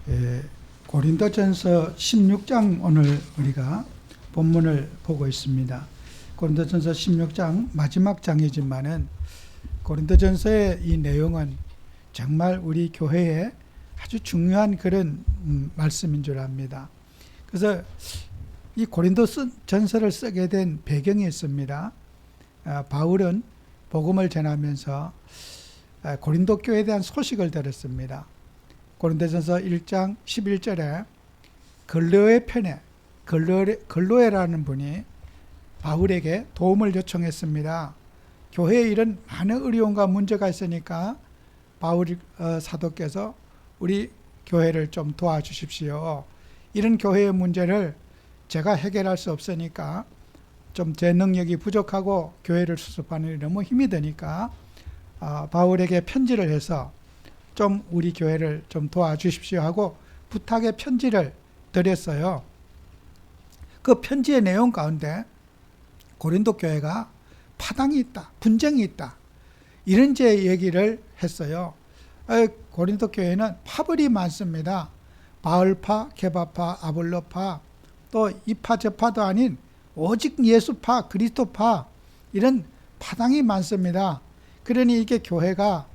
예, 고린도전서 16장 오늘 우리가 본문을 보고 있습니다. 고린도전서 16장 마지막 장이지만은 고린도전서의 이 내용은 정말 우리 교회에 아주 중요한 그런 말씀인 줄 압니다. 그래서 이 고린도전서를 쓰게 된 배경이 있습니다. 바울은 복음을 전하면서 고린도 교회에 대한 소식을 들었습니다. 고린도전서 1장 11절에 글로의 편에 글로에라는 분이 바울에게 도움을 요청했습니다. 교회에 이런 많은 어려움과 문제가 있으니까 바울 사도께서 우리 교회를 좀 도와주십시오. 이런 교회의 문제를 제가 해결할 수 없으니까 좀 제 능력이 부족하고 교회를 수습하는 데 너무 힘이 드니까 바울에게 편지를 해서 좀 우리 교회를 좀 도와주십시오 하고 부탁의 편지를 드렸어요. 그 편지의 내용 가운데 고린도 교회가 파당이 있다, 분쟁이 있다, 이런 제 얘기를 했어요. 고린도 교회는 파벌이 많습니다. 바울파, 게바파, 아볼로파, 또 이파 저파도 아닌 오직 예수파, 그리스도파, 이런 파당이 많습니다. 그러니 이게 교회가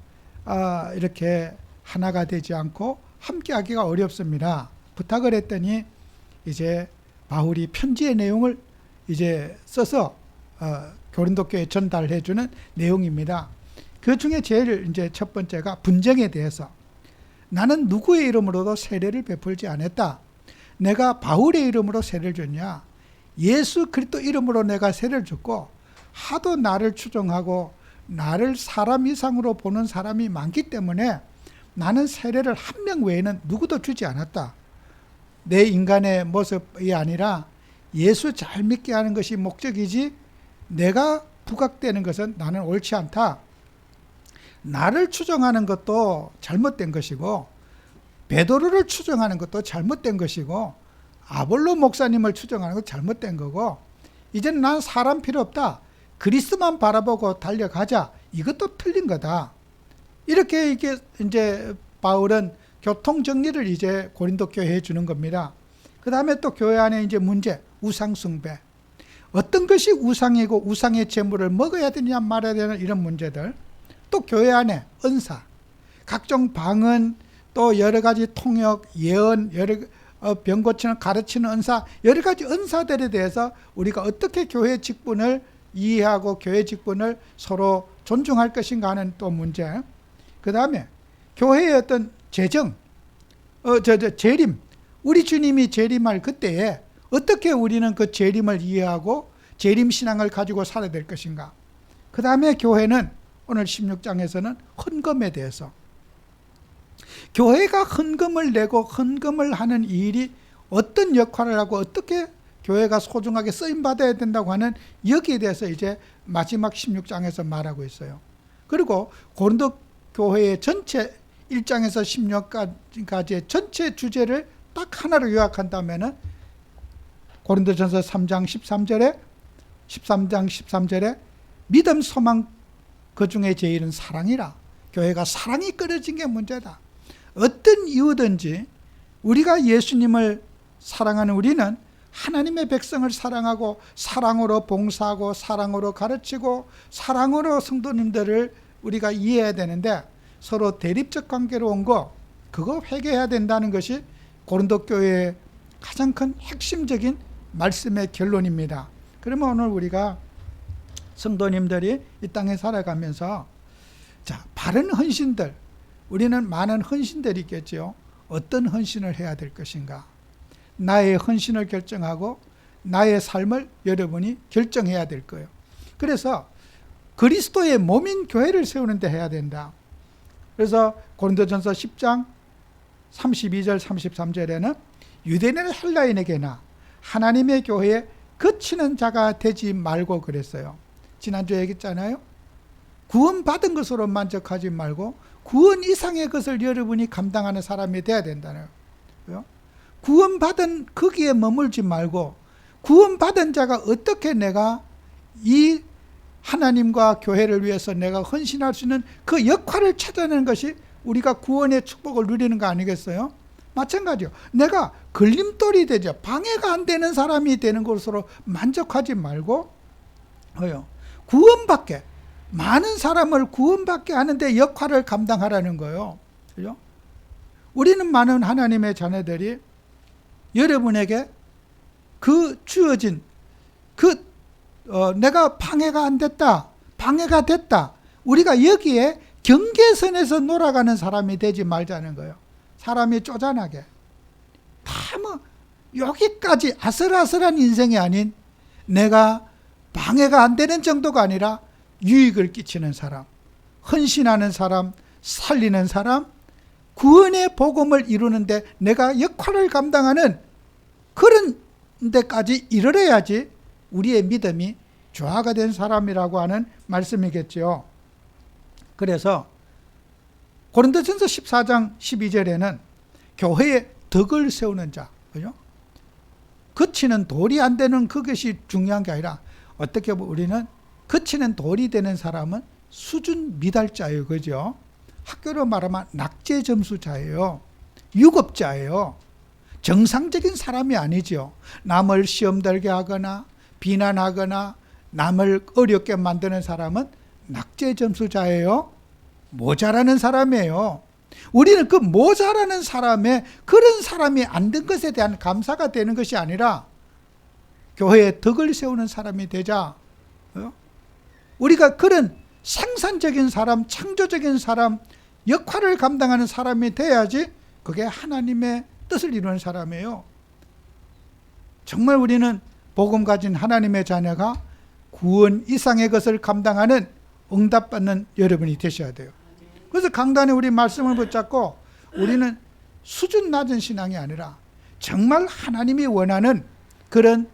이렇게 하나가 되지 않고 함께하기가 어렵습니다. 부탁을 했더니 이제 바울이 편지의 내용을 이제 써서 고린도 교회에 전달해주는 내용입니다. 그 중에 제일 이제 첫 번째가 분쟁에 대해서, 나는 누구의 이름으로도 세례를 베풀지 않았다. 내가 바울의 이름으로 세례를 줬냐? 예수 그리스도 이름으로 내가 세례를 줬고 하도 나를 추종하고 나를 사람 이상으로 보는 사람이 많기 때문에 나는 세례를 한 명 외에는 누구도 주지 않았다. 내 인간의 모습이 아니라 예수 잘 믿게 하는 것이 목적이지 내가 부각되는 것은 나는 옳지 않다. 나를 추종하는 것도 잘못된 것이고 베드로를 추종하는 것도 잘못된 것이고 아볼로 목사님을 추종하는 것도 잘못된 거고 이제는 난 사람 필요 없다. 그리스도만 바라보고 달려가자. 이것도 틀린 거다. 이렇게 이제 바울은 교통 정리를 이제 고린도 교회에 주는 겁니다. 그 다음에 또 교회 안에 이제 문제, 우상 숭배. 어떤 것이 우상이고 우상의 제물을 먹어야 되느냐 말아야 되느냐 이런 문제들. 또 교회 안에 은사, 각종 방언, 또 여러 가지 통역, 예언, 병 고치는 가르치는 은사, 여러 가지 은사들에 대해서 우리가 어떻게 교회 직분을 이해하고 교회 직분을 서로 존중할 것인가 하는 또 문제. 그 다음에 교회의 어떤 재정, 재림, 우리 주님이 재림할 그때에 어떻게 우리는 그 재림을 이해하고 재림 신앙을 가지고 살아야 될 것인가. 그 다음에 교회는 오늘 16장에서는 헌금에 대해서, 교회가 헌금을 내고 헌금을 하는 일이 어떤 역할을 하고 어떻게 교회가 소중하게 쓰임받아야 된다고 하는 여기에 대해서 이제 마지막 16장에서 말하고 있어요. 그리고 고린도 교회의 전체 1장에서 16까지의 전체 주제를 딱 하나로 요약한다면 고린도전서 3장 13절에 믿음, 소망, 그 중에 제일은 사랑이라. 교회가 사랑이 끊어진 게 문제다. 어떤 이유든지 우리가 예수님을 사랑하는 우리는 하나님의 백성을 사랑하고 사랑으로 봉사하고 사랑으로 가르치고 사랑으로 성도님들을 우리가 이해해야 되는데 서로 대립적 관계로 온 거, 그거 회개해야 된다는 것이 고린도 교회의 가장 큰 핵심적인 말씀의 결론입니다. 그러면 오늘 우리가 성도님들이 이 땅에 살아가면서 바른 헌신들, 우리는 많은 헌신들이 있겠죠. 어떤 헌신을 해야 될 것인가. 나의 헌신을 결정하고 나의 삶을 여러분이 결정해야 될 거예요. 그래서 그리스도의 몸인 교회를 세우는 데 해야 된다. 그래서 고린도전서 10장 32절 33절에는 유대인이나 헬라인에게나 하나님의 교회에 그치는 자가 되지 말고 그랬어요. 지난주에 얘기했잖아요. 구원받은 것으로 만족하지 말고 구원 이상의 것을 여러분이 감당하는 사람이 돼야 된다는 거예요. 구원받은 거기에 머물지 말고 구원받은 자가 어떻게 내가 이 하나님과 교회를 위해서 내가 헌신할 수 있는 그 역할을 찾아내는 것이 우리가 구원의 축복을 누리는 거 아니겠어요? 마찬가지요. 내가 걸림돌이 되죠. 방해가 안 되는 사람이 되는 것으로 만족하지 말고 구원받게, 많은 사람을 구원받게 하는데 역할을 감당하라는 거예요. 그죠? 우리는 많은 하나님의 자녀들이 여러분에게 그 주어진 내가 방해가 안 됐다, 방해가 됐다, 우리가 여기에 경계선에서 놀아가는 사람이 되지 말자는 거예요. 사람이 쪼잔하게 다 여기까지 아슬아슬한 인생이 아닌, 내가 방해가 안 되는 정도가 아니라 유익을 끼치는 사람, 헌신하는 사람, 살리는 사람, 구원의 복음을 이루는데 내가 역할을 감당하는 그런 데까지 이르러야지 우리의 믿음이 조화가 된 사람이라고 하는 말씀이겠죠. 그래서 고린도전서 14장 12절에는 교회에 덕을 세우는 자, 그죠? 그치는 돌이 안 되는 그것이 중요한 게 아니라, 어떻게 보면 우리는 그치는 돌이 되는 사람은 수준 미달자예요. 그죠? 학교로 말하면 낙제 점수자예요. 유급자예요. 정상적인 사람이 아니죠. 남을 시험 들게 하거나 비난하거나 남을 어렵게 만드는 사람은 낙제 점수자예요. 모자라는 사람이에요. 우리는 그 모자라는 사람의, 그런 사람이 안 된 것에 대한 감사가 되는 것이 아니라 교회에 덕을 세우는 사람이 되자. 우리가 그런 생산적인 사람, 창조적인 사람, 역할을 감당하는 사람이 돼야지 그게 하나님의 뜻을 이루는 사람이에요. 정말 우리는 복음 가진 하나님의 자녀가 구원 이상의 것을 감당하는, 응답받는 여러분이 되셔야 돼요. 그래서 강단에 우리 말씀을 붙잡고 우리는 수준 낮은 신앙이 아니라 정말 하나님이 원하는 그런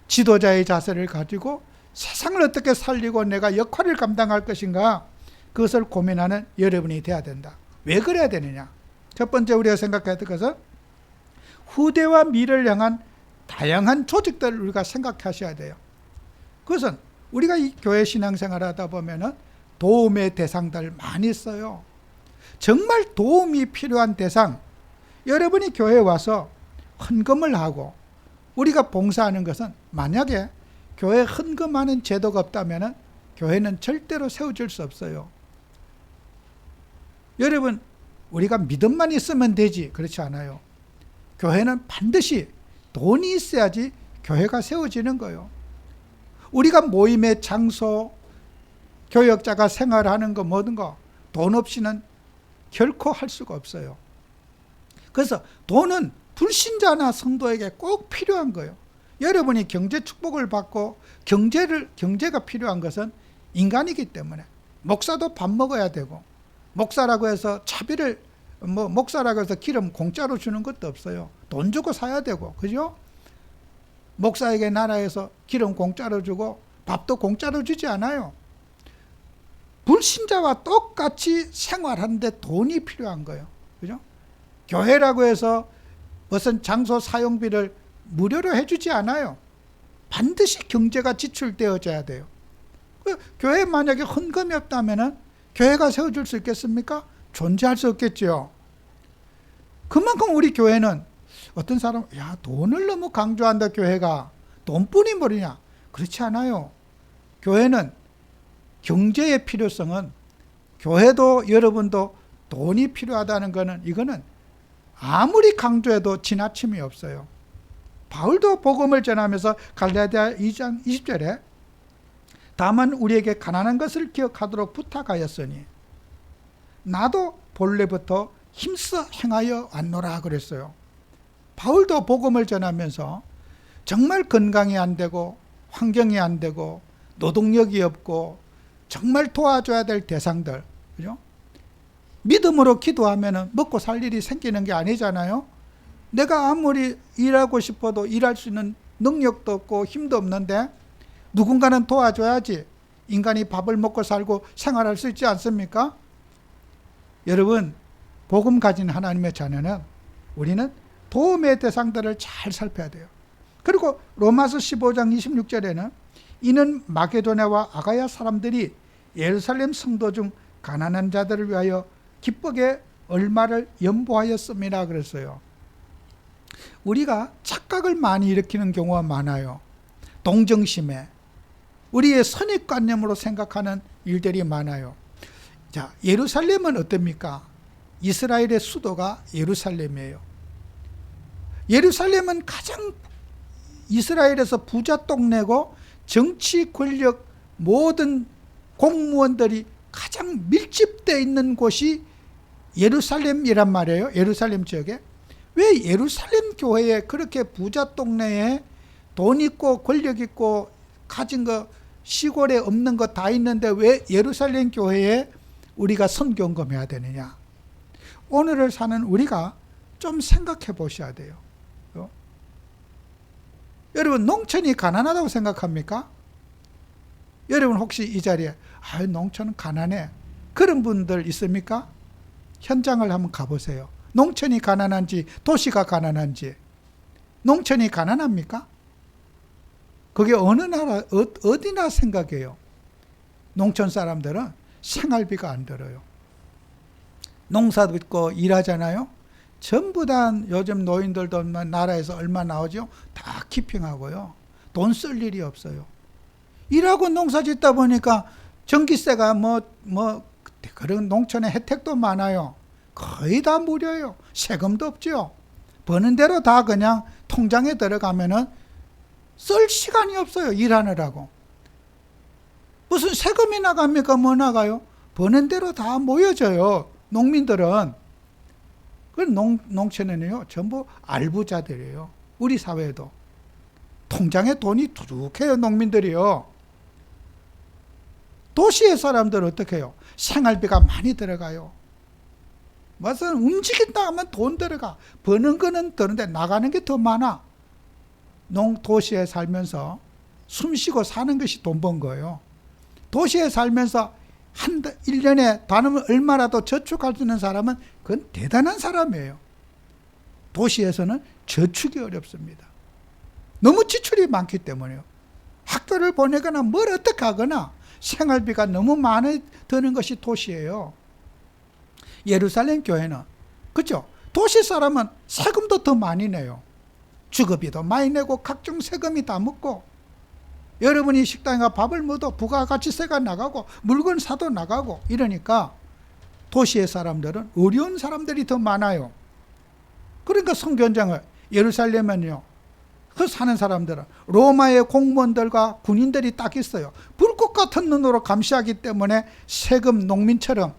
지도자의 자세를 가지고 세상을 어떻게 살리고 내가 역할을 감당할 것인가, 그것을 고민하는 여러분이 돼야 된다. 왜 그래야 되느냐? 첫 번째 우리가 생각해야 될 것은 후대와 미래를 향한 다양한 조직들을 우리가 생각하셔야 돼요. 그것은 우리가 이 교회 신앙생활을 하다 보면은 도움의 대상들 많이 있어요. 정말 도움이 필요한 대상, 여러분이 교회에 와서 헌금을 하고 우리가 봉사하는 것은, 만약에 교회에 헌금하는 제도가 없다면 교회는 절대로 세워질 수 없어요. 여러분, 우리가 믿음만 있으면 되지, 그렇지 않아요. 교회는 반드시 돈이 있어야지 교회가 세워지는 거예요. 우리가 모임의 장소, 교역자가 생활하는 거, 모든 거 돈 없이는 결코 할 수가 없어요. 그래서 돈은 불신자나 성도에게 꼭 필요한 거예요. 여러분이 경제 축복을 받고 경제가 필요한 것은 인간이기 때문에, 목사도 밥 먹어야 되고, 목사라고 해서 차비를 목사라고 해서 기름 공짜로 주는 것도 없어요. 돈 주고 사야 되고, 그죠? 목사에게 나라에서 기름 공짜로 주고 밥도 공짜로 주지 않아요. 불신자와 똑같이 생활하는데 돈이 필요한 거예요. 그죠? 교회라고 해서 무슨 장소 사용비를 무료로 해주지 않아요. 반드시 경제가 지출되어져야 돼요. 교회에 만약에 헌금이 없다면 교회가 세워질 수 있겠습니까? 존재할 수 없겠죠. 그만큼 우리 교회는, 어떤 사람은 돈을 너무 강조한다, 교회가 돈뿐이 뭐냐, 그렇지 않아요. 교회는 경제의 필요성은, 교회도 여러분도 돈이 필요하다는 것은, 이거는 아무리 강조해도 지나침이 없어요. 바울도 복음을 전하면서 갈라디아 2장 20절에 다만 우리에게 가난한 것을 기억하도록 부탁하였으니 나도 본래부터 힘써 행하여 왔노라 그랬어요. 바울도 복음을 전하면서 정말 건강이 안 되고 환경이 안 되고 노동력이 없고 정말 도와줘야 될 대상들, 그죠? 믿음으로 기도하면 먹고 살 일이 생기는 게 아니잖아요. 내가 아무리 일하고 싶어도 일할 수 있는 능력도 없고 힘도 없는데 누군가는 도와줘야지 인간이 밥을 먹고 살고 생활할 수 있지 않습니까? 여러분, 복음 가진 하나님의 자녀는 우리는 도움의 대상들을 잘 살펴야 돼요. 그리고 로마서 15장 26절에는 이는 마게도냐와 아가야 사람들이 예루살렘 성도 중 가난한 자들을 위하여 기쁘게 얼마를 연보하였습니다 그랬어요. 우리가 착각을 많이 일으키는 경우가 많아요. 동정심에 우리의 선입관념으로 생각하는 일들이 많아요. 자, 예루살렘은 어떻습니까? 이스라엘의 수도가 예루살렘이에요. 예루살렘은 가장 이스라엘에서 부자 동네고 정치 권력 모든 공무원들이 가장 밀집되어 있는 곳이 예루살렘이란 말이에요. 예루살렘 지역에. 왜 예루살렘 교회에 그렇게 부자 동네에 돈 있고 권력 있고 가진 거 시골에 없는 거 다 있는데 왜 예루살렘 교회에 우리가 선경검해야 되느냐? 오늘을 사는 우리가 좀 생각해 보셔야 돼요. 여러분, 농촌이 가난하다고 생각합니까? 여러분 혹시 이 자리에 농촌은 가난해, 그런 분들 있습니까? 현장을 한번 가보세요. 농촌이 가난한지 도시가 가난한지. 농촌이 가난합니까? 그게 어느 나라 어디나 생각해요. 농촌 사람들은 생활비가 안 들어요. 농사 짓고 일하잖아요. 전부 다 요즘 노인들도 나라에서 얼마 나오죠? 다 키핑하고요. 돈 쓸 일이 없어요. 일하고 농사 짓다 보니까 전기세가 그런 농촌에 혜택도 많아요. 거의 다 무료예요. 세금도 없죠. 버는 대로 다 그냥 통장에 들어가면은 쓸 시간이 없어요. 일하느라고. 무슨 세금이 나갑니까? 뭐 나가요? 버는 대로 다 모여져요. 농민들은. 그 농촌에는요, 전부 알부자들이에요. 우리 사회도. 통장에 돈이 두둑해요, 농민들이요. 도시의 사람들은 어떻게 해요? 생활비가 많이 들어가요. 무슨 움직인다 하면 돈 들어가. 버는 거는 드는데 나가는 게 더 많아. 도시에 살면서 숨 쉬고 사는 것이 돈 번 거예요. 도시에 살면서 1년에 단으면 얼마라도 저축할 수 있는 사람은 그건 대단한 사람이에요. 도시에서는 저축이 어렵습니다. 너무 지출이 많기 때문에요. 학교를 보내거나 뭘 어떻게 하거나 생활비가 너무 많이 드는 것이 도시예요. 예루살렘 교회는 그렇죠? 도시 사람은 세금도 더 많이 내요. 주거비도 많이 내고 각종 세금이 다 묻고, 여러분이 식당에 가 밥을 먹어도 부가가치세가 나가고 물건 사도 나가고 이러니까 도시의 사람들은 어려운 사람들이 더 많아요. 그러니까 선교 현장을 예루살렘은요, 그 사는 사람들은 로마의 공무원들과 군인들이 딱 있어요. 불꽃 같은 눈으로 감시하기 때문에 세금 농민처럼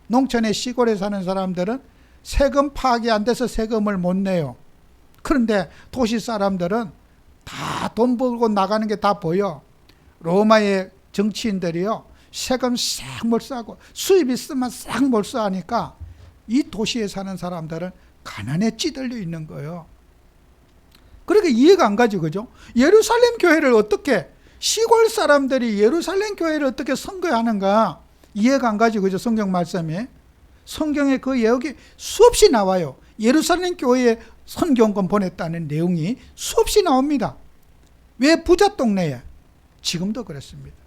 농촌의 시골에 사는 사람들은 세금 파악이 안 돼서 세금을 못 내요. 그런데 도시 사람들은 다 돈 벌고 나가는 게 다 보여. 로마의 정치인들이요, 세금 싹 몰수하고 수입 있으면 싹 몰수하니까 이 도시에 사는 사람들은 가난에 찌들려 있는 거예요. 그러니까 이해가 안 가지, 그죠? 예루살렘 교회를 어떻게, 시골 사람들이 예루살렘 교회를 어떻게 선거하는가 이해가 안 가지, 그죠? 성경 말씀에. 성경에 그 예언이 수없이 나와요. 예루살렘 교회에 선교원금 보냈다는 내용이 수없이 나옵니다. 왜? 부자 동네에. 지금도 그렇습니다.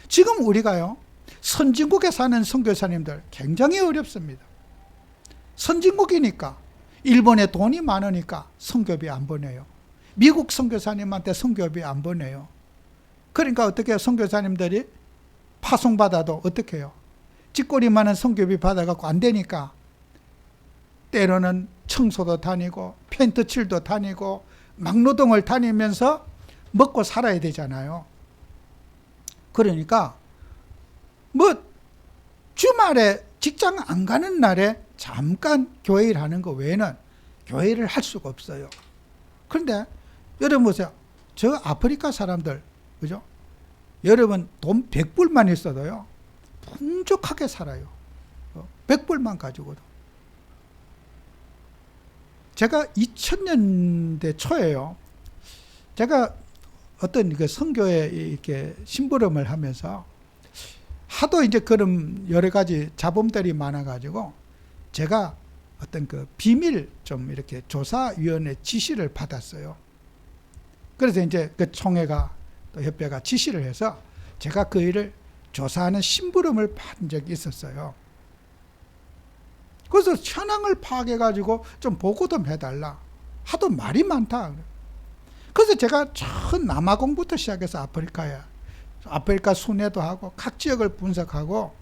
지금 우리가요, 선진국에 사는 선교사님들 굉장히 어렵습니다. 선진국이니까, 일본에 돈이 많으니까 선교비 안 보내요. 미국 선교사님한테 선교비 안 보내요. 그러니까 어떻게 해요? 선교사님들이 파송받아도 어떻게 해요? 찌꼬리 많은 선교비 받아갖고 안 되니까 때로는 청소도 다니고 펜트칠도 다니고 막노동을 다니면서 먹고 살아야 되잖아요. 그러니까 주말에 직장 안 가는 날에 잠깐 교회 일 하는 거 외에는 교회 일을 할 수가 없어요. 그런데 여러분 보세요. 저 아프리카 사람들, 그죠? 여러분 돈 100불만 있어도요, 풍족하게 살아요. 100불만 가지고도. 제가 2000년대 초에요, 제가 어떤 그 선교에 이렇게 심부름을 하면서 하도 이제 그런 여러 가지 잡음들이 많아가지고 제가 어떤 그 비밀 좀 이렇게 조사위원회 지시를 받았어요. 그래서 이제 그 총회가 또 협회가 지시를 해서 제가 그 일을 조사하는 심부름을 받은 적이 있었어요. 그래서 현황을 파악해가지고 좀 보고 좀 해달라. 하도 말이 많다. 그래서 제가 저 남아공부터 시작해서 아프리카 순회도 하고 각 지역을 분석하고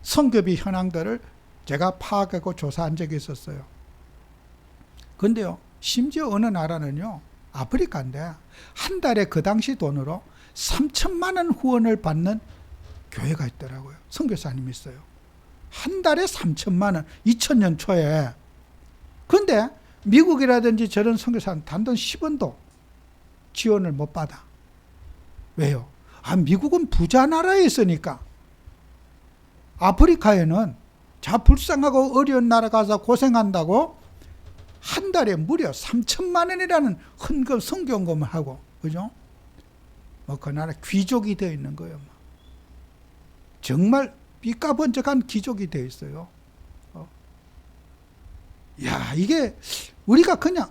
선교비 현황들을 제가 파악하고 조사한 적이 있었어요. 그런데요, 심지어 어느 나라는요, 아프리카인데 한 달에 그 당시 돈으로 3천만 원 후원을 받는 교회가 있더라고요. 선교사님이 있어요. 한 달에 3천만 원, 2000년 초에. 그런데 미국이라든지 저런 선교사는 단돈 10원도 지원을 못 받아. 왜요? 미국은 부자 나라에 있으니까. 아프리카에는 불쌍하고 어려운 나라 가서 고생한다고 한 달에 무려 3천만 원이라는 헌금, 선교금을 하고, 그죠? 그 나라 귀족이 되어 있는 거예요. 정말 삐까번쩍한 귀족이 되어 있어요. 이게 우리가 그냥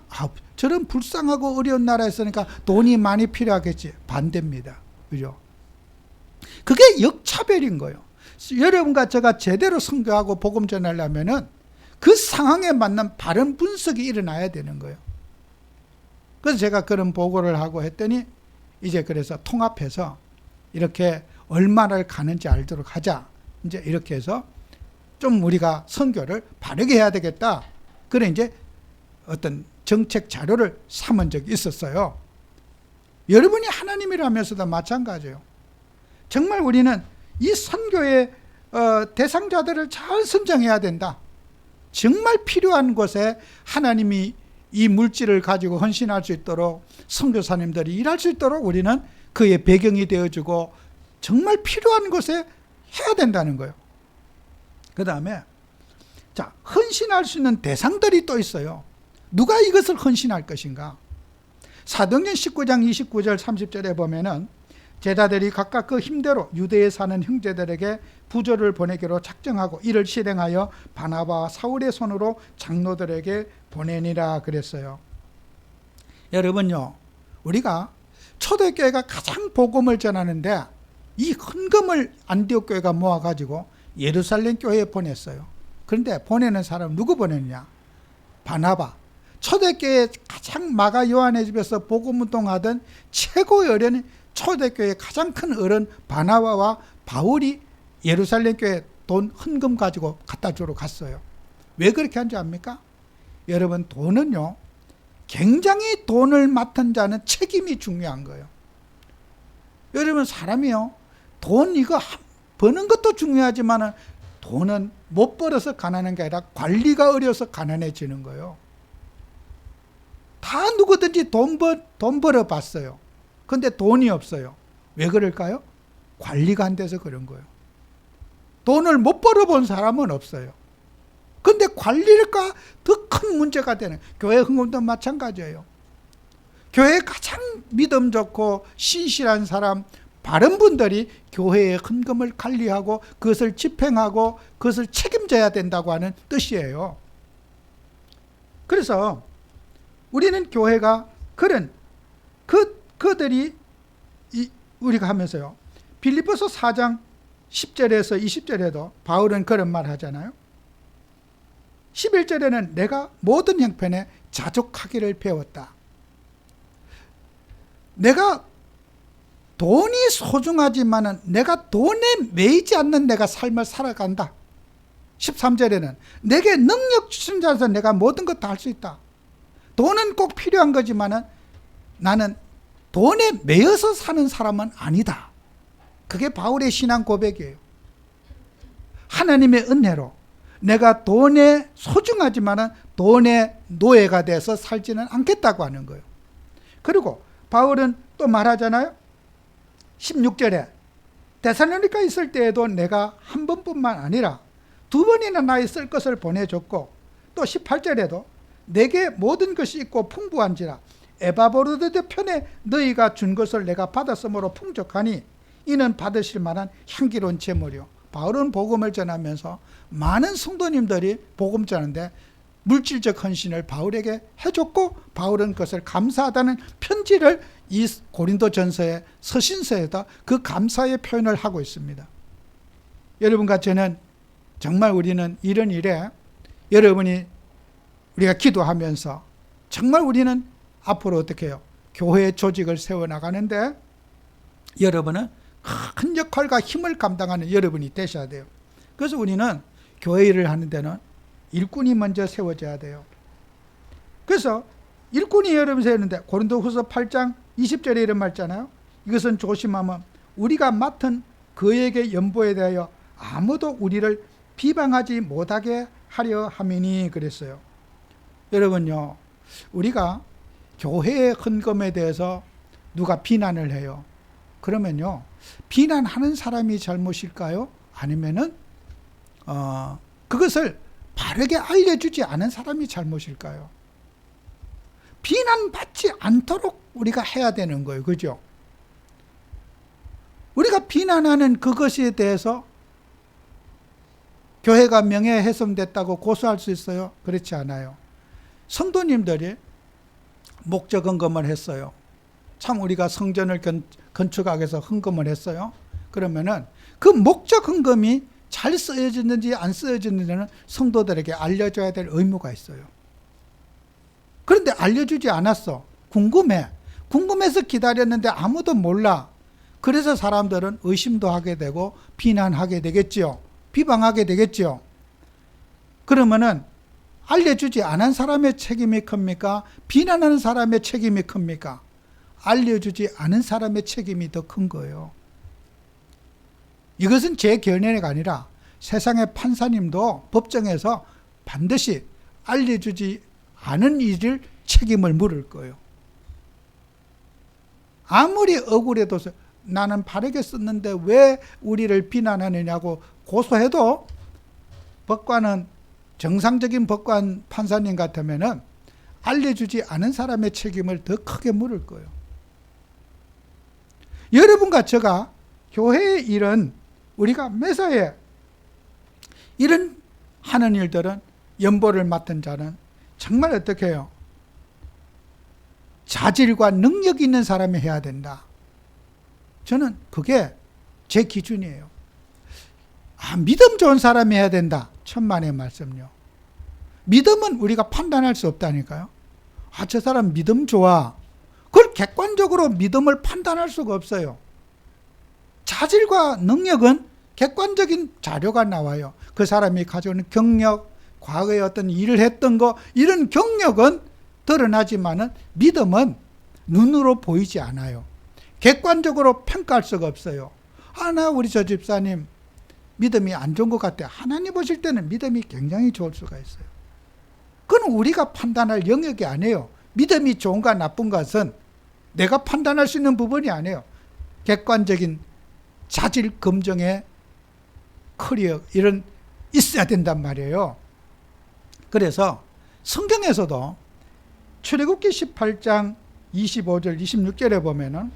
저런 불쌍하고 어려운 나라에 있으니까 돈이 많이 필요하겠지. 반대입니다. 그죠? 그게 역차별인 거예요. 여러분과 제가 제대로 선교하고 복음 전하려면은 그 상황에 맞는 바른 분석이 일어나야 되는 거예요. 그래서 제가 그런 보고를 하고 했더니 이제 그래서 통합해서 이렇게 얼마를 가는지 알도록 하자. 이제 이렇게 해서 좀 우리가 선교를 바르게 해야 되겠다. 그래 이제 어떤 정책 자료를 삼은 적이 있었어요. 여러분이 하나님이라면서도 마찬가지예요. 정말 우리는 이 선교의 대상자들을 잘 선정해야 된다. 정말 필요한 곳에 하나님이 이 물질을 가지고 헌신할 수 있도록 선교사님들이 일할 수 있도록 우리는 그의 배경이 되어주고 정말 필요한 곳에 해야 된다는 거예요. 그 다음에 헌신할 수 있는 대상들이 또 있어요. 누가 이것을 헌신할 것인가? 사도행전 19장 29절 30절에 보면은 제자들이 각각 그 힘대로 유대에 사는 형제들에게 부조를 보내기로 작정하고 이를 실행하여 바나바와 사울의 손으로 장로들에게 보내니라 그랬어요. 여러분요, 우리가 초대교회가 가장 복음을 전하는데 이 헌금을 안디옥 교회가 모아가지고 예루살렘 교회에 보냈어요. 그런데 보내는 사람 누구 보냈냐? 바나바. 초대교회 가장 마가 요한의 집에서 복음운동하던 최고의 어른이 초대교회의 가장 큰 어른 바나바와 바울이 예루살렘 교회 돈 헌금 가지고 갖다 주러 갔어요. 왜 그렇게 한지 압니까? 여러분, 돈은요, 굉장히 돈을 맡은 자는 책임이 중요한 거예요. 여러분, 사람이요, 돈 이거 버는 것도 중요하지만 돈은 못 벌어서 가난한 게 아니라 관리가 어려서 가난해지는 거예요. 다 누구든지 돈 벌어봤어요. 근데 돈이 없어요. 왜 그럴까요? 관리가 안 돼서 그런 거예요. 돈을 못 벌어본 사람은 없어요. 근데 관리가 더 큰 문제가 되는, 교회 헌금도 마찬가지예요. 교회에 가장 믿음 좋고 신실한 사람, 바른 분들이 교회의 헌금을 관리하고 그것을 집행하고 그것을 책임져야 된다고 하는 뜻이에요. 그래서 우리는 교회가 그런 그들이 우리가 하면서요, 빌립보서 4장 10절에서 20절에도 바울은 그런 말 하잖아요. 11절에는 내가 모든 형편에 자족하기를 배웠다. 내가 돈이 소중하지만은 내가 돈에 매이지 않는 내가 삶을 살아간다. 13절에는 내게 능력 주신 자에서 내가 모든 것 다 할 수 있다. 돈은 꼭 필요한 거지만은 나는 돈에 매여서 사는 사람은 아니다. 그게 바울의 신앙 고백이에요. 하나님의 은혜로 내가 돈에 소중하지만은 돈의 노예가 돼서 살지는 않겠다고 하는 거예요. 그리고 바울은 또 말하잖아요. 16절에 데살로니가 있을 때에도 내가 한 번뿐만 아니라 두 번이나 나의 쓸 것을 보내줬고, 또 18절에도 내게 모든 것이 있고 풍부한지라 에바브로데 편에 너희가 준 것을 내가 받았으므로 풍족하니 이는 받으실 만한 향기로운 제물이요. 바울은 복음을 전하면서 많은 성도님들이 복음 전하는데 물질적 헌신을 바울에게 해줬고, 바울은 그것을 감사하다는 편지를 이 고린도전서의 서신서에다 그 감사의 표현을 하고 있습니다. 여러분과 저는 정말 우리는 이런 일에 여러분이 우리가 기도하면서 정말 우리는 앞으로 어떻게 해요? 교회 조직을 세워나가는데 여러분은 큰 역할과 힘을 감당하는 여러분이 되셔야 돼요. 그래서 우리는 교회 일을 하는 데는 일꾼이 먼저 세워져야 돼요. 그래서 일꾼이 여러분 세우는데 고린도후서 8장 20절에 이런 말 있잖아요. 이것은 조심하면 우리가 맡은 그에게 연보에 대하여 아무도 우리를 비방하지 못하게 하려 함이니 그랬어요. 여러분요, 우리가 교회의 헌금에 대해서 누가 비난을 해요. 그러면요, 비난하는 사람이 잘못일까요? 아니면은 그것을 바르게 알려주지 않은 사람이 잘못일까요? 비난받지 않도록 우리가 해야 되는 거예요. 그죠? 우리가 비난하는 그것에 대해서 교회가 명예훼손됐다고 고소할 수 있어요? 그렇지 않아요. 성도님들이 목적 헌금을 했어요. 참 우리가 성전을 건축하기 위해서 헌금을 했어요. 그러면은 그 목적 헌금이 잘 쓰여졌는지 안 쓰여졌는지는 성도들에게 알려줘야 될 의무가 있어요. 그런데 알려주지 않았어. 궁금해. 궁금해서 기다렸는데 아무도 몰라. 그래서 사람들은 의심도 하게 되고 비난하게 되겠죠. 비방하게 되겠죠. 그러면은 알려주지 않은 사람의 책임이 큽니까? 비난하는 사람의 책임이 큽니까? 알려주지 않은 사람의 책임이 더 큰 거예요. 이것은 제 견해가 아니라 세상의 판사님도 법정에서 반드시 알려주지 않은 일을 책임을 물을 거예요. 아무리 억울해도 나는 바르게 썼는데 왜 우리를 비난하느냐고 고소해도 법관은 정상적인 법관 판사님 같으면은 알려주지 않은 사람의 책임을 더 크게 물을 거예요. 여러분과 제가 교회의 일은 우리가 매사에 이런 하는 일들은 연보를 맡은 자는 정말 어떻게 해요? 자질과 능력 있는 사람이 해야 된다. 저는 그게 제 기준이에요. 믿음 좋은 사람이 해야 된다. 천만의 말씀요. 믿음은 우리가 판단할 수 없다니까요. 저 사람 믿음 좋아. 그걸 객관적으로 믿음을 판단할 수가 없어요. 자질과 능력은 객관적인 자료가 나와요. 그 사람이 가져오는 경력, 과거에 어떤 일을 했던 거, 이런 경력은 드러나지만은 믿음은 눈으로 보이지 않아요. 객관적으로 평가할 수가 없어요. 나 우리 저 집사님 믿음이 안 좋은 것 같아. 하나님 보실 때는 믿음이 굉장히 좋을 수가 있어요. 그건 우리가 판단할 영역이 아니에요. 믿음이 좋은가 나쁜 것은 내가 판단할 수 있는 부분이 아니에요. 객관적인 자질 검증의 커리어 이런 있어야 된단 말이에요. 그래서 성경에서도 출애굽기 18장 25절 26절에 보면은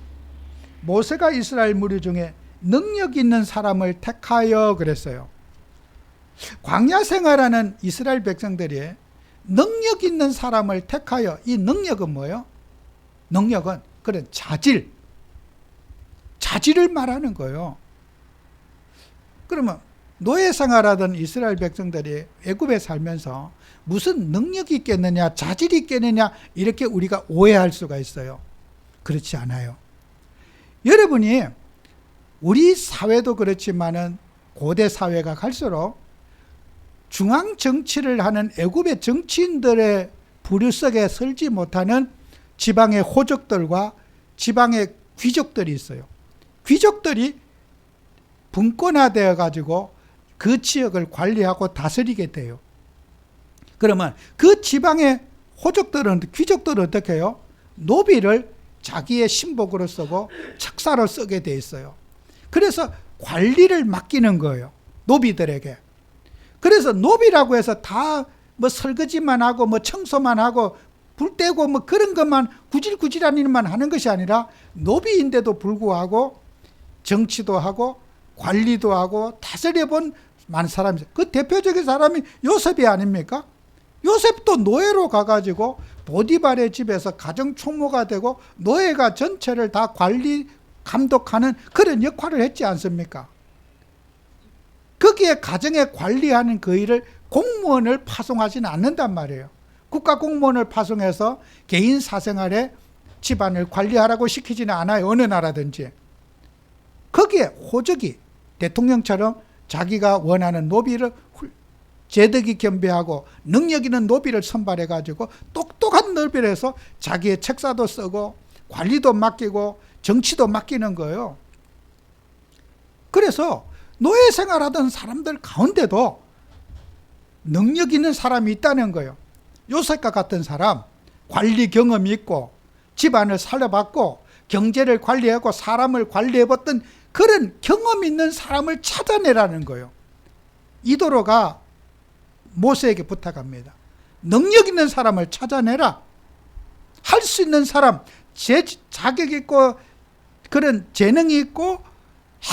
모세가 이스라엘 무리 중에 능력 있는 사람을 택하여 그랬어요. 광야 생활하는 이스라엘 백성들이 능력 있는 사람을 택하여, 이 능력은 뭐예요? 능력은 그런 자질을 말하는 거예요. 그러면 노예 생활하던 이스라엘 백성들이 애굽에 살면서 무슨 능력이 있겠느냐, 자질이 있겠느냐, 이렇게 우리가 오해할 수가 있어요. 그렇지 않아요. 여러분이 우리 사회도 그렇지만은 고대 사회가 갈수록 중앙 정치를 하는 애굽의 정치인들의 부류 속에 설지 못하는 지방의 호족들과 지방의 귀족들이 있어요. 귀족들이 분권화되어 가지고 그 지역을 관리하고 다스리게 돼요. 그러면 그 지방의 호족들은, 귀족들은 어떻게 해요? 노비를 자기의 신복으로 쓰고 척사로 쓰게 돼 있어요. 그래서 관리를 맡기는 거예요. 노비들에게. 그래서 노비라고 해서 다 뭐 설거지만 하고 뭐 청소만 하고 불 떼고 뭐 그런 것만 구질구질한 일만 하는 것이 아니라 노비인데도 불구하고 정치도 하고 관리도 하고 다스려본 많은 사람이, 그 대표적인 사람이 요셉이 아닙니까? 요셉도 노예로 가가지고 보디발의 집에서 가정총무가 되고 노예가 전체를 다 관리 감독하는 그런 역할을 했지 않습니까? 거기에 가정에 관리하는 그 일을 공무원을 파송하지는 않는단 말이에요. 국가 공무원을 파송해서 개인 사생활에 집안을 관리하라고 시키지는 않아요. 어느 나라든지. 거기에 호적이 대통령처럼 자기가 원하는 노비를 재덕이 겸비하고 능력 있는 노비를 선발해가지고 똑똑한 노비를 해서 자기의 책사도 쓰고 관리도 맡기고 정치도 맡기는 거예요. 그래서 노예 생활하던 사람들 가운데도 능력 있는 사람이 있다는 거예요. 요셉과 같은 사람, 관리 경험이 있고 집안을 살려봤고 경제를 관리하고 사람을 관리해봤던 그런 경험 있는 사람을 찾아내라는 거예요. 이도로가 모세에게 부탁합니다. 능력 있는 사람을 찾아내라. 할 수 있는 사람, 자격 있고 그런 재능이 있고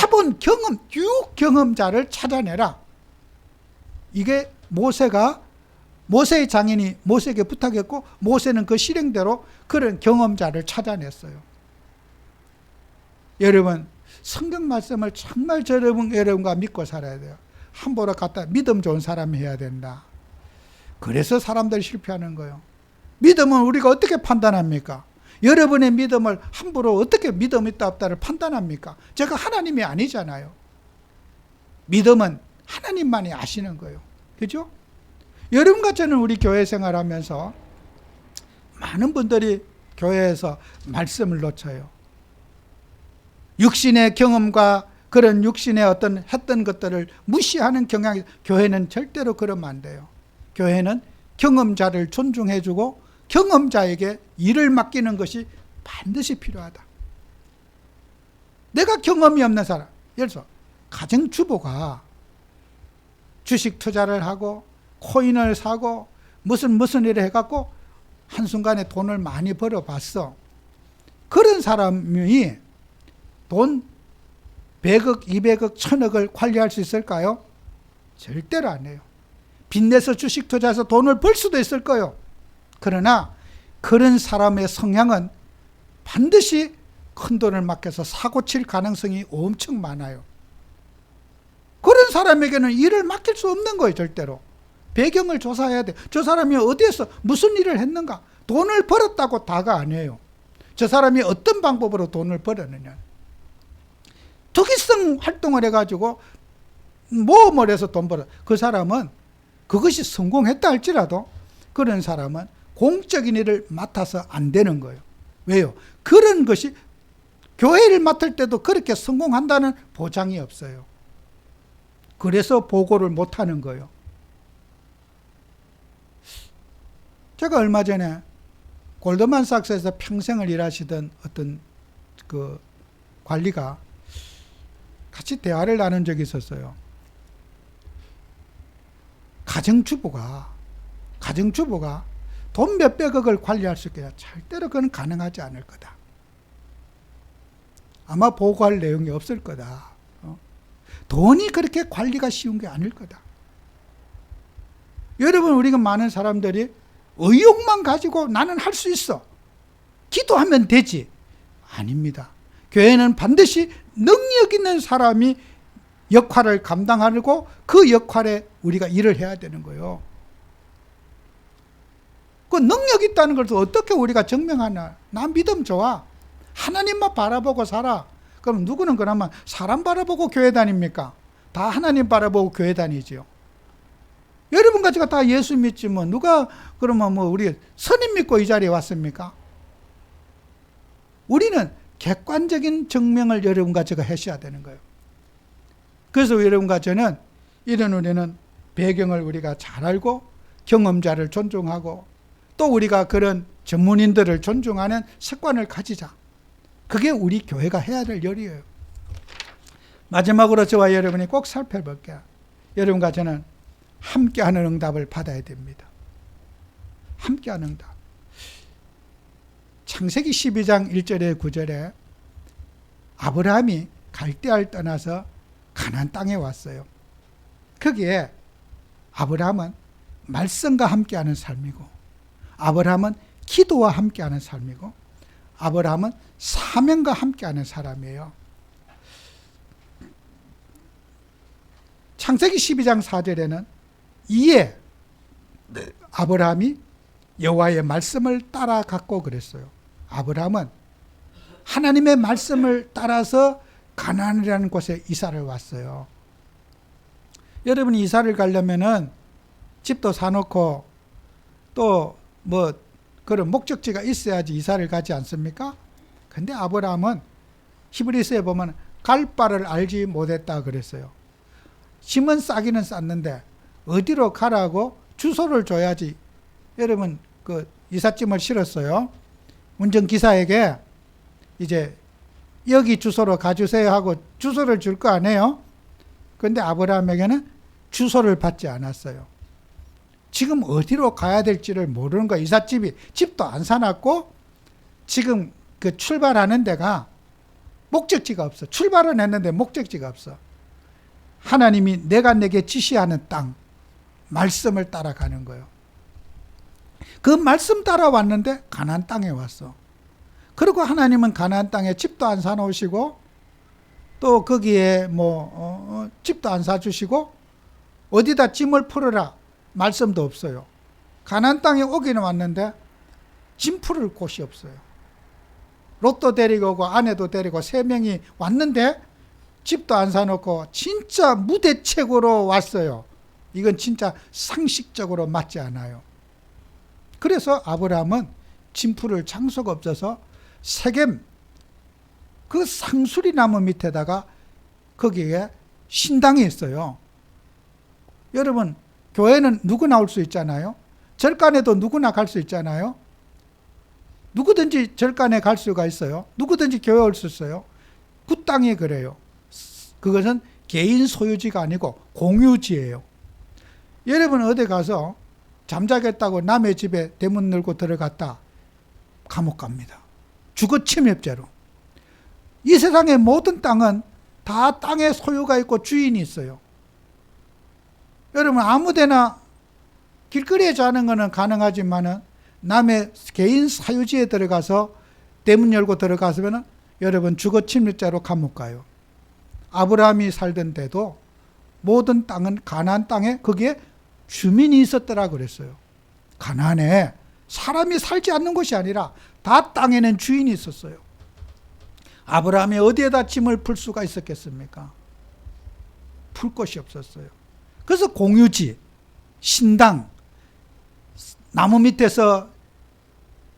해본 경험, 유경험자를 찾아내라. 이게 모세의 장인이 모세에게 부탁했고 모세는 그 실행대로 그런 경험자를 찾아냈어요. 여러분, 성경 말씀을 정말 여러분과 믿고 살아야 돼요. 함부로 갖다 믿음 좋은 사람이 해야 된다. 그래서 사람들이 실패하는 거예요. 믿음은 우리가 어떻게 판단합니까? 여러분의 믿음을 함부로 어떻게 믿음 있다 없다를 판단합니까? 제가 하나님이 아니잖아요. 믿음은 하나님만이 아시는 거예요. 그죠? 여러분과 저는 우리 교회 생활하면서 많은 분들이 교회에서 말씀을 놓쳐요. 육신의 경험과 그런 육신의 어떤 했던 것들을 무시하는 경향이, 교회는 절대로 그러면 안 돼요. 교회는 경험자를 존중해주고 경험자에게 일을 맡기는 것이 반드시 필요하다. 내가 경험이 없는 사람, 예를 들어서 가정주부가 주식 투자를 하고 코인을 사고 무슨 일을 해갖고 한순간에 돈을 많이 벌어봤어. 그런 사람이 돈 100억, 200억, 1000억을 관리할 수 있을까요? 절대로 안 해요. 빚내서 주식 투자해서 돈을 벌 수도 있을 거예요. 그러나 그런 사람의 성향은 반드시 큰 돈을 맡겨서 사고 칠 가능성이 엄청 많아요. 그런 사람에게는 일을 맡길 수 없는 거예요. 절대로. 배경을 조사해야 돼. 저 사람이 어디에서 무슨 일을 했는가. 돈을 벌었다고 다가 아니에요. 저 사람이 어떤 방법으로 돈을 벌었느냐. 특이성 활동을 해가지고 모험을 해서 돈 벌어. 그 사람은 그것이 성공했다 할지라도 그런 사람은 공적인 일을 맡아서 안 되는 거예요. 왜요? 그런 것이 교회를 맡을 때도 그렇게 성공한다는 보장이 없어요. 그래서 보고를 못하는 거예요. 제가 얼마 전에 골드만삭스에서 평생을 일하시던 어떤 그 관리가 같이 대화를 나눈 적이 있었어요. 가정주부가 돈 몇백억을 관리할 수 있겠냐? 절대로 그건 가능하지 않을 거다. 아마 보고할 내용이 없을 거다. 돈이 그렇게 관리가 쉬운 게 아닐 거다. 여러분, 우리가 많은 사람들이 의욕만 가지고 나는 할 수 있어. 기도하면 되지. 아닙니다. 교회는 반드시 능력 있는 사람이 역할을 감당하고 그 역할에 우리가 일을 해야 되는 거예요. 그 능력 있다는 것을 어떻게 우리가 증명하나? 나 믿음 좋아. 하나님만 바라보고 살아. 그럼 누구는 그러면 사람 바라보고 교회 다닙니까? 다 하나님 바라보고 교회 다니지요. 여러분 같이가 다 예수 믿지 뭐 누가 그러면 뭐 우리 선임 믿고 이 자리에 왔습니까? 우리는 객관적인 증명을 여러분과 제가 하셔야 되는 거예요. 그래서 여러분과 저는 이런 우리는 배경을 우리가 잘 알고 경험자를 존중하고 또 우리가 그런 전문인들을 존중하는 습관을 가지자. 그게 우리 교회가 해야 될 일이에요. 마지막으로 저와 여러분이 꼭 살펴볼게요. 여러분과 저는 함께하는 응답을 받아야 됩니다. 함께하는 응답. 창세기 12장 1절에 9절에 아브라함이 갈대아를 떠나서 가나안 땅에 왔어요. 거기에 아브라함은 말씀과 함께하는 삶이고 아브라함은 기도와 함께하는 삶이고 아브라함은 사명과 함께하는 사람이에요. 창세기 12장 4절에는 이에 아브라함이 여호와의 말씀을 따라갔고 그랬어요. 아브라함은 하나님의 말씀을 따라서 가나안이라는 곳에 이사를 왔어요. 여러분이 이사를 가려면은 집도 사놓고 또 뭐 그런 목적지가 있어야지 이사를 가지 않습니까? 근데 아브라함은 히브리서에 보면 갈 바를 알지 못했다 그랬어요. 짐은 싸기는 쌌는데 어디로 가라고 주소를 줘야지. 여러분 그 이삿짐을 실었어요. 운전기사에게 이제 여기 주소로 가주세요 하고 주소를 줄 거 아니에요? 그런데 아브라함에게는 주소를 받지 않았어요. 지금 어디로 가야 될지를 모르는 거예요. 이삿짐이 집도 안 사놨고 지금 그 출발하는 데가 목적지가 없어. 출발은 했는데 목적지가 없어. 하나님이 내가 내게 지시하는 땅, 말씀을 따라가는 거예요. 그 말씀 따라왔는데 가나안 땅에 왔어. 그리고 하나님은 가나안 땅에 집도 안 사놓으시고 또 거기에 집도 안 사주시고 어디다 짐을 풀어라 말씀도 없어요. 가나안 땅에 오기는 왔는데 짐 풀을 곳이 없어요. 롯도 데리고 오고 아내도 데리고 3명이 왔는데 집도 안 사놓고 진짜 무대책으로 왔어요. 이건 진짜 상식적으로 맞지 않아요. 그래서 아브라함은 짐 풀을 장소가 없어서 세겜 그 상수리 나무 밑에다가 거기에 신당이 있어요. 여러분 교회는 누구나 올 수 있잖아요. 절간에도 누구나 갈 수 있잖아요. 누구든지 절간에 갈 수가 있어요. 누구든지 교회 올 수 있어요. 그 땅이 그래요. 그것은 개인 소유지가 아니고 공유지예요. 여러분 어디 가서 잠자겠다고 남의 집에 대문 열고 들어갔다 감옥 갑니다. 주거 침입죄로. 이 세상의 모든 땅은 다 땅의 소유가 있고 주인이 있어요. 여러분 아무데나 길거리에 자는 것은 가능하지만은 남의 개인 사유지에 들어가서 대문 열고 들어가서면 여러분 주거 침입죄로 감옥 가요. 아브라함이 살던 데도 모든 땅은 가나안 땅에 거기에 주민이 있었더라 그랬어요. 가나안에 사람이 살지 않는 곳이 아니라 다 땅에는 주인이 있었어요. 아브라함이 어디에다 짐을 풀 수가 있었겠습니까? 풀 곳이 없었어요. 그래서 공유지, 신당, 나무 밑에서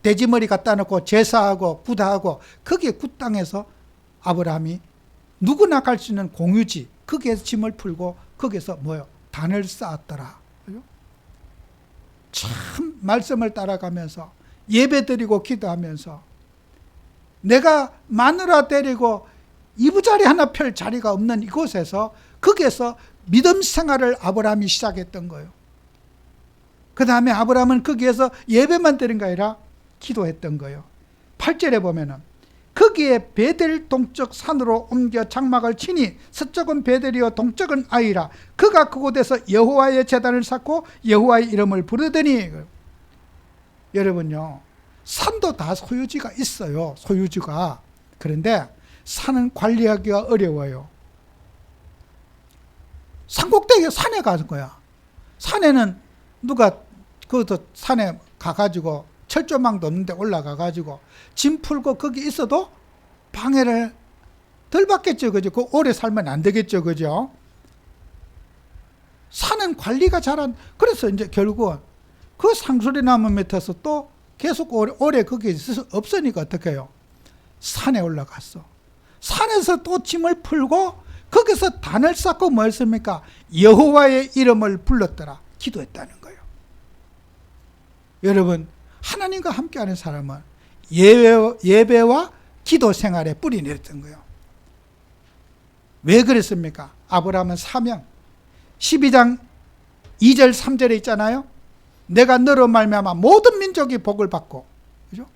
돼지머리 갖다 놓고 제사하고 구다하고 거기에 그 땅에서 아브라함이 누구나 갈 수 있는 공유지, 거기에서 짐을 풀고 거기에서 단을 쌓았더라. 참 말씀을 따라가면서 예배드리고 기도하면서 내가 마누라 데리고 이부자리 하나 펼 자리가 없는 이곳에서 거기에서 믿음 생활을 아브라함이 시작했던 거예요. 그 다음에 아브라함은 거기에서 예배만 드린 게 아니라 기도했던 거예요. 8절에 보면은 거기에 베델 동쪽 산으로 옮겨 장막을 치니 서쪽은 베델이요 동쪽은 아이라. 그가 그곳에서 여호와의 제단을 쌓고 여호와의 이름을 부르더니. 여러분요, 산도 다 소유지가 있어요. 소유지가. 그런데 산은 관리하기가 어려워요. 산꼭대기에 산에 가는 거야. 산에는 누가 그것도 산에 가가지고 철조망도 없는데 올라가가지고 짐 풀고 거기 있어도 방해를 덜 받겠죠. 그죠? 그 오래 살면 안 되겠죠. 그죠? 산은 관리가 그래서 이제 결국은 그 상수리 나무 밑에서 또 계속 오래 거기 없으니까 어떻게 해요? 산에 올라갔어. 산에서 또 짐을 풀고 거기서 단을 쌓고 뭐 했습니까? 여호와의 이름을 불렀더라. 기도했다는 거예요. 여러분, 하나님과 함께하는 사람은 예배와 기도 생활에 뿌리 내렸던 거예요. 왜 그랬습니까? 아브라함은 사명 12장 2절 3절에 있잖아요. 내가 너로 말미암아 모든 민족이 복을 받고, 그죠?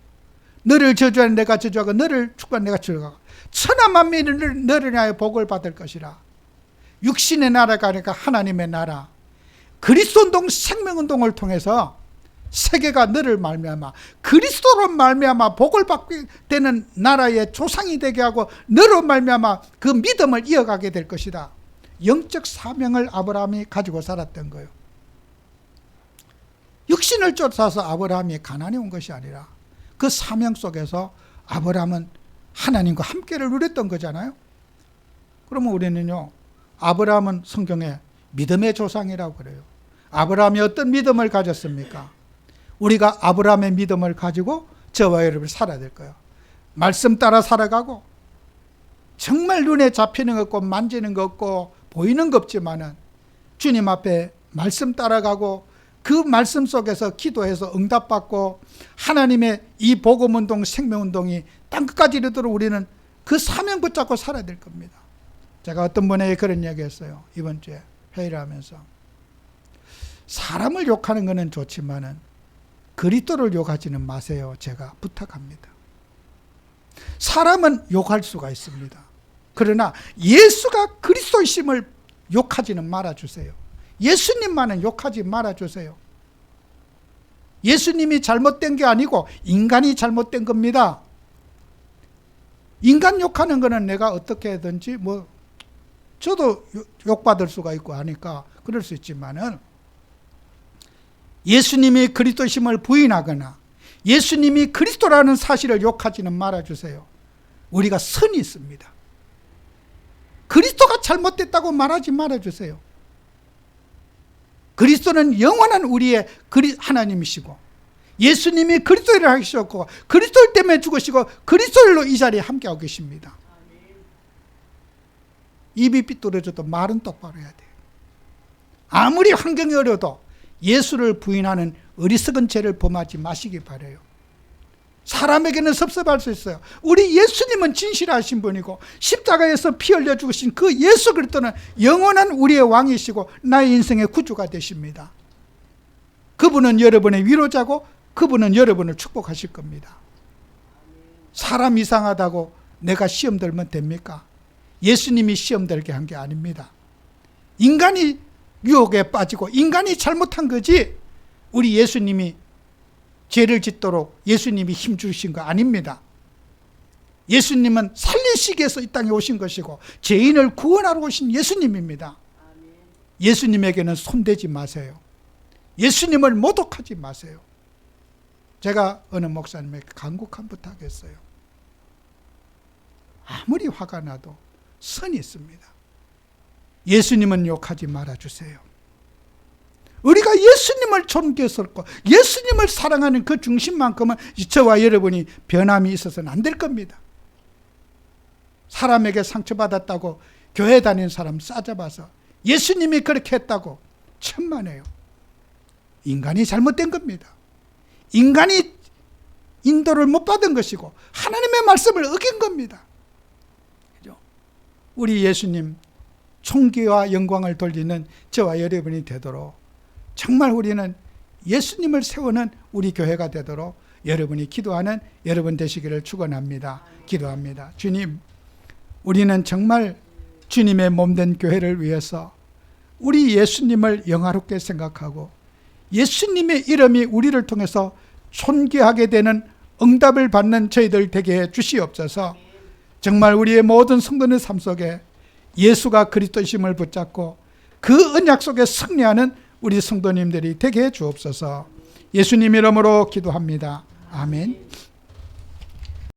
너를 저주하는 내가 저주하고 너를 축복하는 내가 축복하고 천하 만민을 너를 위하여 복을 받을 것이라. 육신의 나라가 아니라 하나님의 나라, 그리스도운동 생명운동을 통해서 세계가 너를 말미암아 그리스도로 말미암아 복을 받게 되는 나라의 조상이 되게 하고 너로 말미암아 그 믿음을 이어가게 될 것이다. 영적 사명을 아브라함이 가지고 살았던 거예요. 육신을 쫓아서 아브라함이 가나안에 온 것이 아니라 그 사명 속에서 아브라함은 하나님과 함께를 누렸던 거잖아요. 그러면 우리는요, 아브라함은 성경에 믿음의 조상이라고 그래요. 아브라함이 어떤 믿음을 가졌습니까? 우리가 아브라함의 믿음을 가지고 저와 여러분이 살아야 될 거예요. 말씀 따라 살아가고, 정말 눈에 잡히는 것 없고 만지는 것 없고 보이는 것 없지만은 주님 앞에 말씀 따라가고 그 말씀 속에서 기도해서 응답받고 하나님의 이 복음운동, 생명운동이 땅끝까지 이르도록 우리는 그 사명 붙잡고 살아야 될 겁니다. 제가 어떤 분에게 그런 이야기 했어요. 이번 주에 회의를 하면서. 사람을 욕하는 것은 좋지만은 그리스도를 욕하지는 마세요. 제가 부탁합니다. 사람은 욕할 수가 있습니다. 그러나 예수가 그리스도이심을 욕하지는 말아주세요. 예수님만은 욕하지 말아주세요. 예수님이 잘못된 게 아니고 인간이 잘못된 겁니다. 인간 욕하는 거는 내가 어떻게 하든지 저도 욕받을 수가 있고 하니까 그럴 수 있지만은 예수님이 그리스도심을 부인하거나 예수님이 그리스도라는 사실을 욕하지는 말아주세요. 우리가 선이 있습니다. 그리스도가 잘못됐다고 말하지 말아주세요. 그리스도는 영원한 우리의 하나님이시고 예수님이 그리스도를 하셨고 그리스도 때문에 죽으시고 그리스도로 이 자리에 함께하고 계십니다. 입이 삐뚤어져도 말은 똑바로 해야 돼요. 아무리 환경이 어려도 예수를 부인하는 어리석은 죄를 범하지 마시기 바라요. 사람에게는 섭섭할 수 있어요. 우리 예수님은 진실하신 분이고 십자가에서 피 흘려 죽으신 그 예수 그리스도는 영원한 우리의 왕이시고 나의 인생의 구주가 되십니다. 그분은 여러분의 위로자고 그분은 여러분을 축복하실 겁니다. 사람 이상하다고 내가 시험 들면 됩니까? 예수님이 시험 들게 한 게 아닙니다. 인간이 유혹에 빠지고 인간이 잘못한 거지 우리 예수님이 죄를 짓도록 예수님이 힘주신 거 아닙니다. 예수님은 살리시기 위해서 이 땅에 오신 것이고 죄인을 구원하러 오신 예수님입니다. 예수님에게는 손대지 마세요. 예수님을 모독하지 마세요. 제가 어느 목사님에게 간곡한 부탁했어요. 아무리 화가 나도 선이 있습니다. 예수님은 욕하지 말아주세요. 우리가 예수님을 존경스럽고 예수님을 사랑하는 그 중심만큼은 저와 여러분이 변함이 있어서는 안 될 겁니다. 사람에게 상처받았다고 교회 다니는 사람 싸잡아서 예수님이 그렇게 했다고 천만에요. 인간이 잘못된 겁니다. 인간이 인도를 못 받은 것이고 하나님의 말씀을 어긴 겁니다. 그죠? 우리 예수님 총기와 영광을 돌리는 저와 여러분이 되도록 정말 우리는 예수님을 세우는 우리 교회가 되도록 여러분이 기도하는 여러분 되시기를 축원합니다. 기도합니다. 주님, 우리는 정말 주님의 몸된 교회를 위해서 우리 예수님을 영화롭게 생각하고 예수님의 이름이 우리를 통해서 존귀하게 되는 응답을 받는 저희들 되게 해 주시옵소서. 정말 우리의 모든 성도의 삶 속에 예수가 그리스도심을 붙잡고 그 언약 속에 승리하는 우리 성도님들이 되게 해 주옵소서. 예수님 이름으로 기도합니다. 아멘.